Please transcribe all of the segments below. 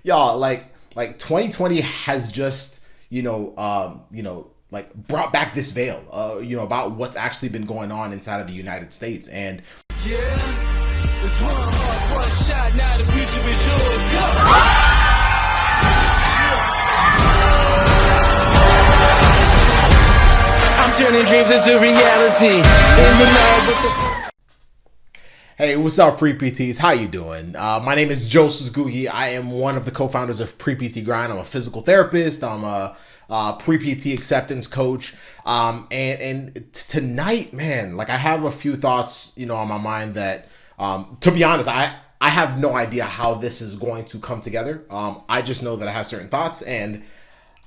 y'all, like 2020 has just, like brought back this veil, about what's actually been going on inside of the United States. And yeah, it's one shot, now the future is yours. Go! I'm turning dreams into reality. In the night with the... Hey, what's up, pre-PTs? How you doing? My name is Joseph Gugi. I am one of the co-founders of Pre-PT Grind. I'm a physical therapist. I'm a pre-PT acceptance coach. And tonight, man, like I have a few thoughts, on my mind that, to be honest, I have no idea how this is going to come together. I just know that I have certain thoughts, and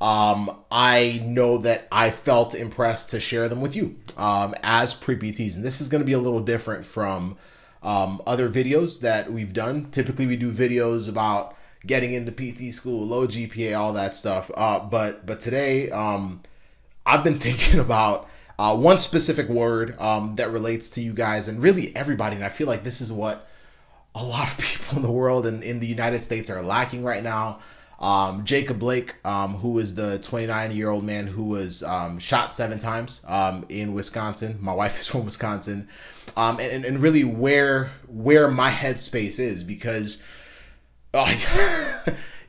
I know that I felt impressed to share them with you as pre-PTs. And this is going to be a little different from other videos that we've done. Typically, we do videos about getting into PT school, low GPA, all that stuff. But today, I've been thinking about one specific word that relates to you guys and really everybody. And I feel like this is what a lot of people in the world and in the United States are lacking right now. Jacob Blake, who is the 29-year-old man who was shot 7 times in Wisconsin. My wife is from Wisconsin. And really where my headspace is, because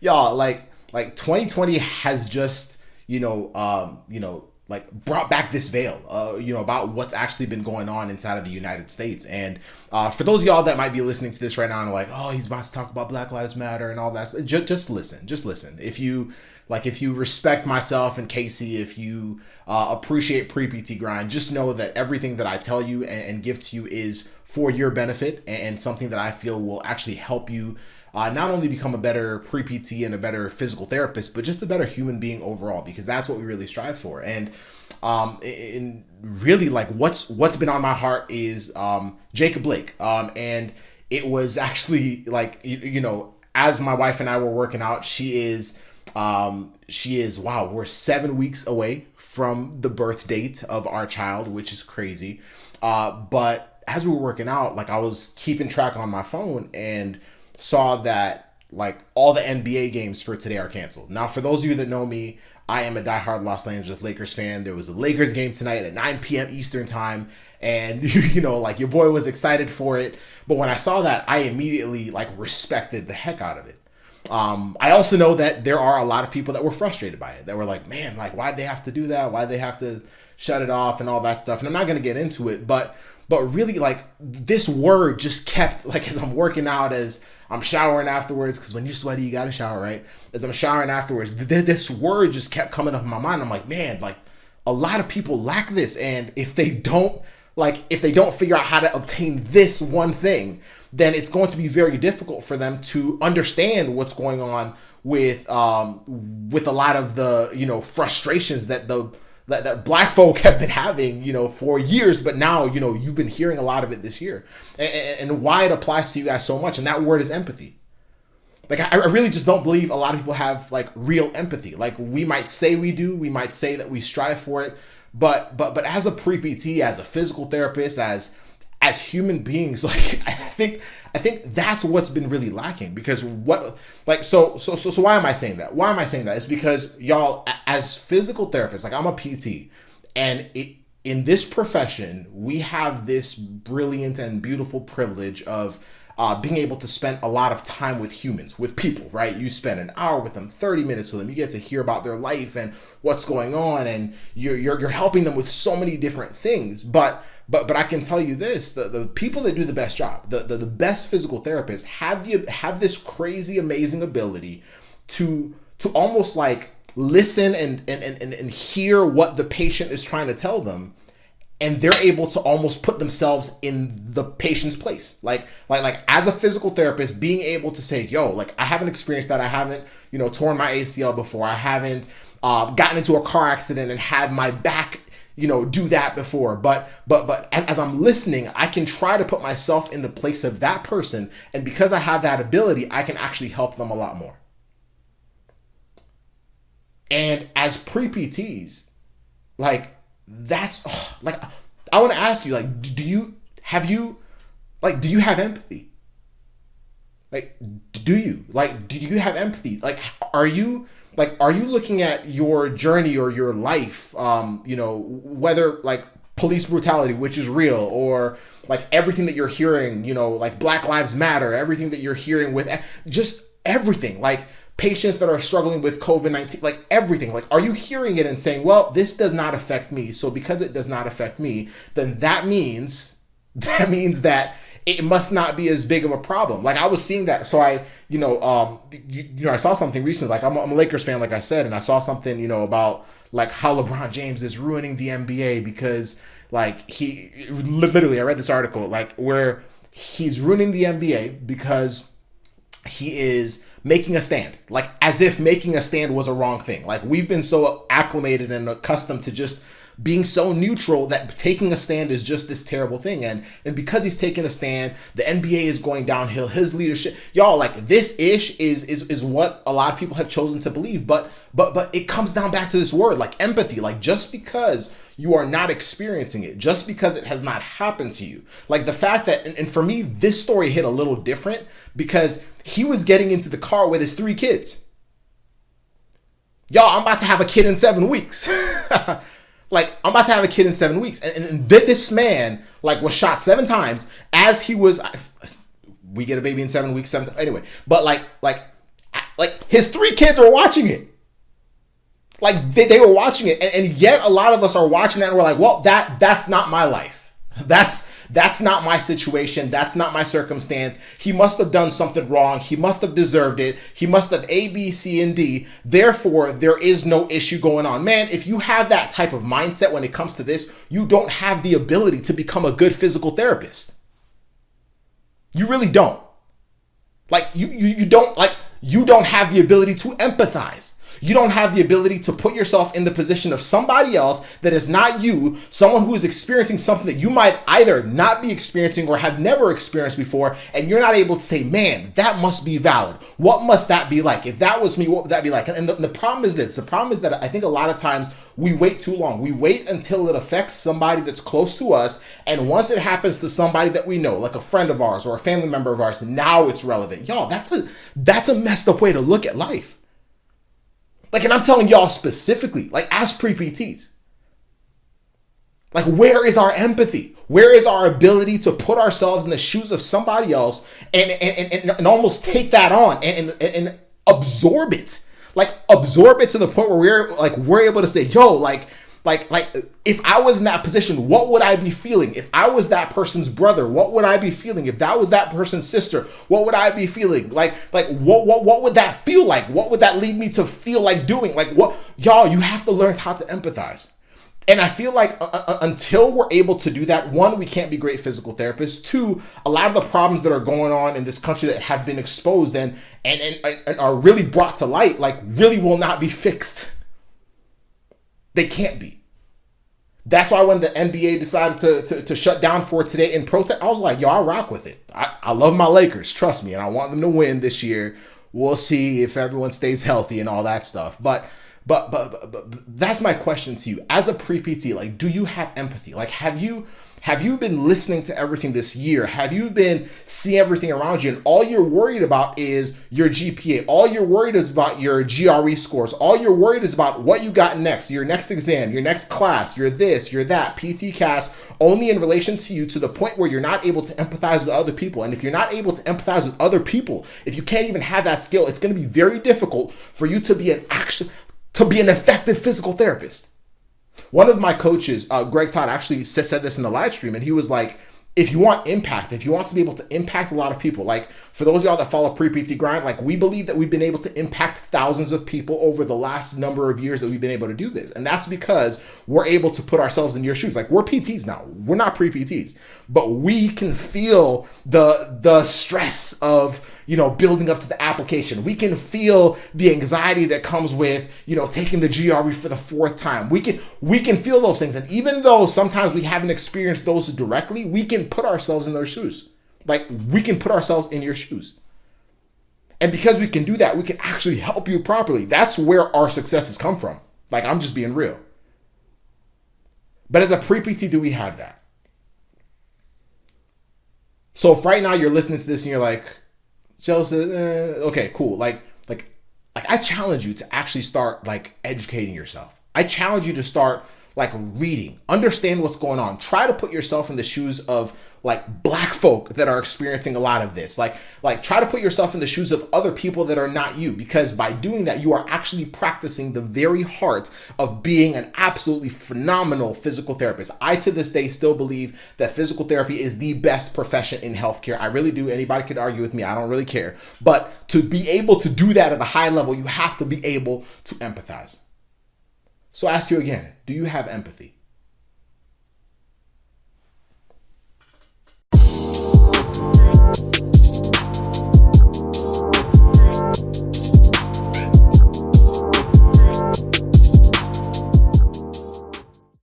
y'all, like 2020 has just, like brought back this veil, about what's actually been going on inside of the United States. And for those of y'all that might be listening to this right now and are like, oh, he's about to talk about Black Lives Matter and all that, just listen. If you respect myself and Casey, if you appreciate Pre-PT Grind, just know that everything that I tell you and give to you is for your benefit and something that I feel will actually help you not only become a better pre-PT and a better physical therapist, but just a better human being overall, because that's what we really strive for. And really, like what's been on my heart is Jacob Blake. And it was actually like, as my wife and I were working out, she is, wow, we're 7 weeks away from the birth date of our child, which is crazy. But as we were working out, like I was keeping track on my phone and saw that like all the NBA games for today are canceled. Now, for those of you that know me, I am a diehard Los Angeles Lakers fan. There was a Lakers game tonight at 9 p.m. Eastern time, and like your boy was excited for it. But when I saw that, I immediately like respected the heck out of it. I also know that there are a lot of people that were frustrated by it, that were like, man, like why'd they have to do that? Why'd they have to shut it off and all that stuff? And I'm not going to get into it, but really, like, this word just kept, like, as I'm working out, as I'm showering afterwards, because when you're sweaty, you got to shower, right? As I'm showering afterwards, this word just kept coming up in my mind. I'm like, man, like, a lot of people lack this. And if they don't figure out how to obtain this one thing, then it's going to be very difficult for them to understand what's going on with a lot of the, frustrations that that Black folk have been having, for years, but now, you've been hearing a lot of it this year, and why it applies to you guys so much. And that word is empathy. Like, I really just don't believe a lot of people have like real empathy. Like, we might say we do, we might say that we strive for it, but as a pre-PT, as a physical therapist, as human beings, like, I think that's what's been really lacking. Because so why am I saying that? Why am I saying that? It's because, y'all, as physical therapists, like, I'm a PT, and in this profession, we have this brilliant and beautiful privilege of being able to spend a lot of time with humans, with people, right? You spend an hour with them, 30 minutes with them. You get to hear about their life and what's going on, and you're helping them with so many different things. But I can tell you this: the people that do the best job, the best physical therapists, have this crazy, amazing ability to almost like listen and hear what the patient is trying to tell them, and they're able to almost put themselves in the patient's place. Like as a physical therapist, being able to say, yo, like, I haven't experienced that. I haven't, torn my ACL before. I haven't gotten into a car accident and had my back, do that before. But as I'm listening, I can try to put myself in the place of that person. And because I have that ability, I can actually help them a lot more. And as pre-PTs, like, that's like, I want to ask you, like, do you have empathy? Like, do you? Like, do you have empathy? Like, are you looking at your journey or your life, whether like police brutality, which is real, or like everything that you're hearing, like Black Lives Matter, everything that you're hearing with just everything, like patients that are struggling with COVID-19, like everything, like, are you hearing it and saying, well, this does not affect me. So because it does not affect me, then that means that it must not be as big of a problem. Like, I was seeing that. So I saw something recently, like I'm a Lakers fan, like I said, and I saw something, about like how LeBron James is ruining the NBA because like he literally, I read this article, like where he's ruining the NBA because he is making a stand, like as if making a stand was a wrong thing. Like, we've been so acclimated and accustomed to just being so neutral that taking a stand is just this terrible thing. And because he's taking a stand, the NBA is going downhill. His leadership, y'all, like this ish is what a lot of people have chosen to believe. But it comes down back to this word, like empathy. Like, just because you are not experiencing it, just because it has not happened to you, like the fact that, and for me, this story hit a little different because he was getting into the car with his 3 kids. Y'all, I'm about to have a kid in 7 weeks. Like, I'm about to have a kid in 7 weeks. And this man, like, was shot 7 times as he was, we get a baby in 7 weeks, 7 times. Anyway, but like his 3 kids are watching it. Like, they were watching it. And yet a lot of us are watching that and we're like, well, that's not my life. That's not my situation. That's not my circumstance. He must have done something wrong. He must have deserved it. He must have A, B, C, and D. Therefore, there is no issue going on. Man, if you have that type of mindset when it comes to this, you don't have the ability to become a good physical therapist. You really don't. Like, you don't have the ability to empathize. You don't have the ability to put yourself in the position of somebody else that is not you, someone who is experiencing something that you might either not be experiencing or have never experienced before, and you're not able to say, man, that must be valid. What must that be like? If that was me, what would that be like? And the problem is this. The problem is that I think a lot of times we wait too long. We wait until it affects somebody that's close to us, and once it happens to somebody that we know, like a friend of ours or a family member of ours, now it's relevant. Y'all, that's a messed up way to look at life. Like, and I'm telling y'all specifically, like as pre-PTs, like, where is our empathy? Where is our ability to put ourselves in the shoes of somebody else and almost take that on and absorb it? Like, absorb it to the point where we're able to say, yo, like if I was in that position, what would I be feeling? If I was that person's brother, what would I be feeling? If that was that person's sister, what would I be feeling? Like what would that feel like? What would that lead me to feel like doing? Like, what, y'all, you have to learn how to empathize. And I feel like until we're able to do that, one, we can't be great physical therapists. Two, a lot of the problems that are going on in this country that have been exposed and are really brought to light, like, really will not be fixed. They can't be. That's why when the NBA decided to shut down for today in protest, I was like, yo, I rock with it. I love my Lakers, trust me, and I want them to win this year. We'll see if everyone stays healthy and all that stuff. But that's my question to you. As a pre-PT, like, do you have empathy? Like, have you been listening to everything this year? Have you been seeing everything around you? And all you're worried about is your GPA. All you're worried is about your GRE scores. All you're worried is about what you got next, your next exam, your next class, your this, your that, PT CAS, only in relation to you, to the point where you're not able to empathize with other people. And if you're not able to empathize with other people, if you can't even have that skill, it's going to be very difficult for you to be an effective physical therapist. One of my coaches, Greg Todd, actually said this in the live stream, and he was like, if you want impact, if you want to be able to impact a lot of people, like for those of y'all that follow Pre-PT Grind, like we believe that we've been able to impact thousands of people over the last number of years that we've been able to do this. And that's because we're able to put ourselves in your shoes. Like, we're PTs now. We're not pre-PTs, but we can feel the stress of, building up to the application. We can feel the anxiety that comes with, taking the GRE for the 4th time. We can feel those things. And even though sometimes we haven't experienced those directly, we can put ourselves in their shoes. Like, we can put ourselves in your shoes. And because we can do that, we can actually help you properly. That's where our successes come from. Like, I'm just being real. But as a pre-PT, do we have that? So if right now you're listening to this and you're like, Joe says, okay, cool. Like I challenge you to actually start like educating yourself. I challenge you to start like reading, understand what's going on. Try to put yourself in the shoes of like black folk that are experiencing a lot of this. Like try to put yourself in the shoes of other people that are not you, because by doing that, you are actually practicing the very heart of being an absolutely phenomenal physical therapist. I, to this day, still believe that physical therapy is the best profession in healthcare. I really do. Anybody could argue with me. I don't really care. But to be able to do that at a high level, you have to be able to empathize. So I ask you again, do you have empathy?